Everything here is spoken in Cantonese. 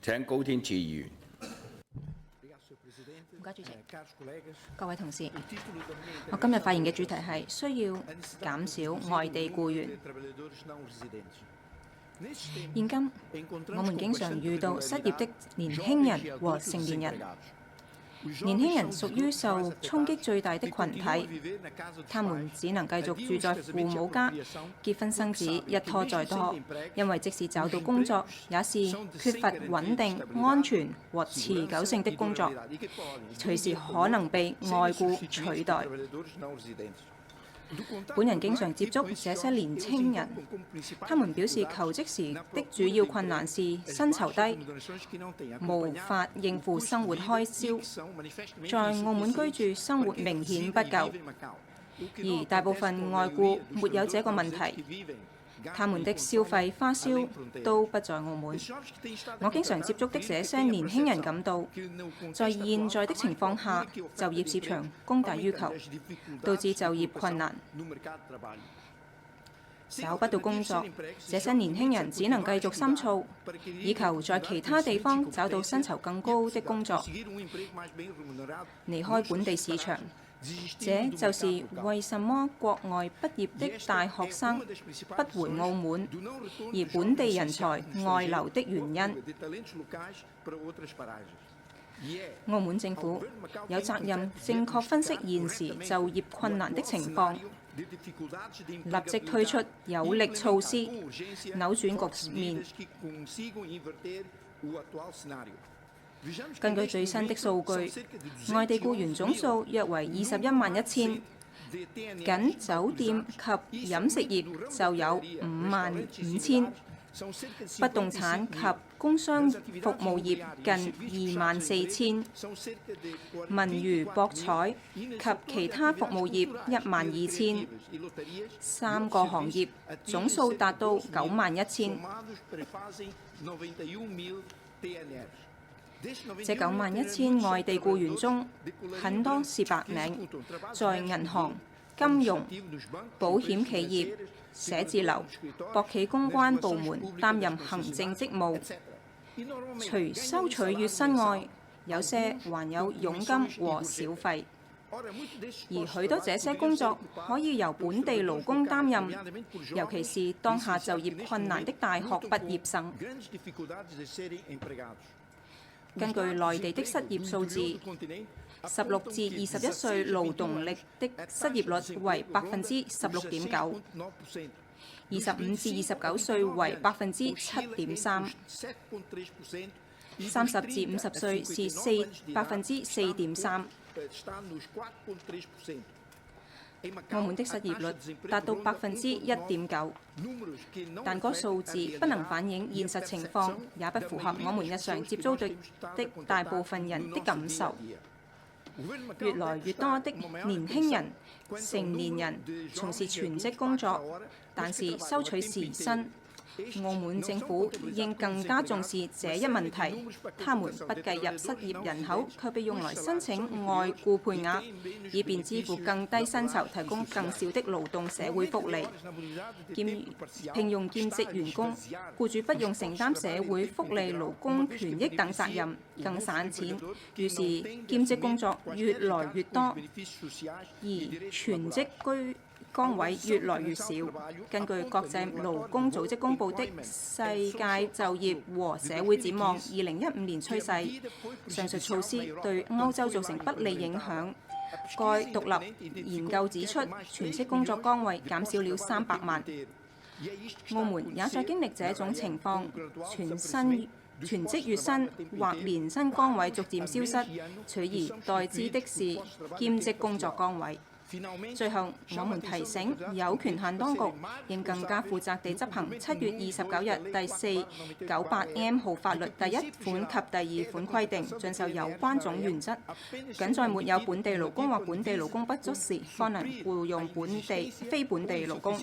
請高天賜議員。唔該，主席。各位同事，我今日發言嘅主題係需要減少外地僱員。現今我們經常遇到失業的年輕人和成年人。年輕人屬於受衝擊最大的群體，他們只能繼續住在父母家，結婚生子一拖再拖，因為即使找到工作，也是缺乏穩定、安全和持久性的工作，隨時可能被外僱取代。本人經常接觸這些年青人，他們表示求職時的主要困難是薪酬低，無法應付生活開銷，在澳門居住生活明顯不夠，而大部分外僱沒有這個問題。他們的消費花銷都不在澳門。我經常接觸的這些年輕人感到，在現在的情況下，就業市場供大於求，導致就業困難。找不到工作，這些年輕人只能繼續深造，以求在其他地方找到薪酬更高的工作，離開本地市場。這就是為什麼國外畢業的大學生不回澳門，而本地人才外流的原因。澳門政府有責任正確分析現時就業困難的情況，立即推出有力措施，扭轉局面。根據最新的數據，外地僱員總數約為211000，僅酒店及飲食業就有55000，不動產及工商服務業近24000，文娛博彩及其他服務業12000，三個行業總數達到91000。這91000外地僱員中，很多是白領，在銀行、金融、保險企業、寫字樓、博企公關部門擔任行政職務。除收取月薪外，有些還有佣金和小費。而許多這些工作可以由本地勞工擔任，尤其是當下就業困難的大學畢業生。根據內地的失業數字，16至21歲勞動力的失業率為16.9%，25至29歲為7.3%，30至50歲是4.3%。澳門的失業率達到1.9%，但嗰數字不能反映現實情況，也不符合我們日常接觸的大部分人的感受。越來越多的年輕人、成年人從事全職工作，但是收取時薪。澳門政府應更加重視這一問題，他們不計入失業人口，卻被用來申請外僱配額，以便支付更低薪酬，提供更少的勞動社會福利。聘用兼職員工，僱主不用承擔社會福利、勞工權益等責任，更省錢。於是兼職工作越來越多，而全職崗位越來越少。根據國際勞工組織公佈的《世界就業和社會展望2015年趨勢》，上述措施對歐洲造成不利影響。該獨立研究指出，全職工作崗位減少了300萬。澳門也在經歷這種情況，全職月薪或年薪崗位逐漸消失，取而代之的是兼職工作崗位。最後，我們提醒有權限當局應更加負責地執行7月29日第498M 號法律第1款及第2款規定，遵守有關總原則。僅在沒有本地勞工或本地勞工不足時，方能僱用非本地勞工。